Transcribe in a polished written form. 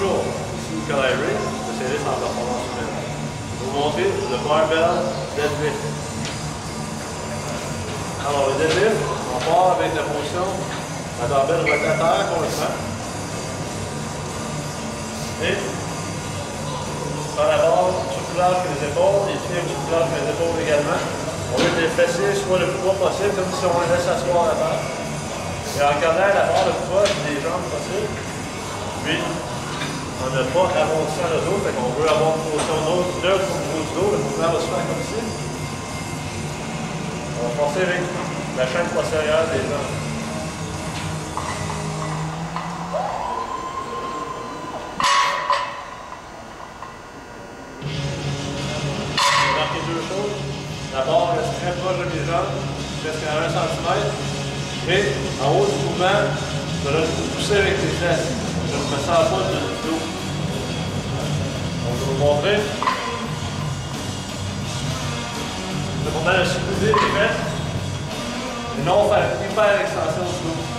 toujours ici Calibré, spécialiste en performance humaine. Je vais vous montrer le barbell deadlift. Alors, le deadlift, on part avec la position, la barbell rotateur complètement. Et, par la barre, sur plus large que les épaules, les pieds un petit peu plus large que les épaules également. On veut que les fessiers soient le plus bas possible, comme si on les laisse asseoir à terre. Et en gardant la barre le plus proche des jambes possible. Puis, on n'a pas arrondissant le dos, fait qu'on veut avoir une position d'eau, là, au niveau du dos, le mouvement va se faire comme ici. On va passer avec la chaîne postérieure des jambes. Remarquez deux choses. La barre reste très proche de mes jambes, presque à 1 cm. Et en haut du mouvement, je vais pousser avec les fesses. Je ne me sens pas du dos. Donc, je vais vous montrer. Le mouvement de soulever les fesses. Et non faire une hyper extension du dos.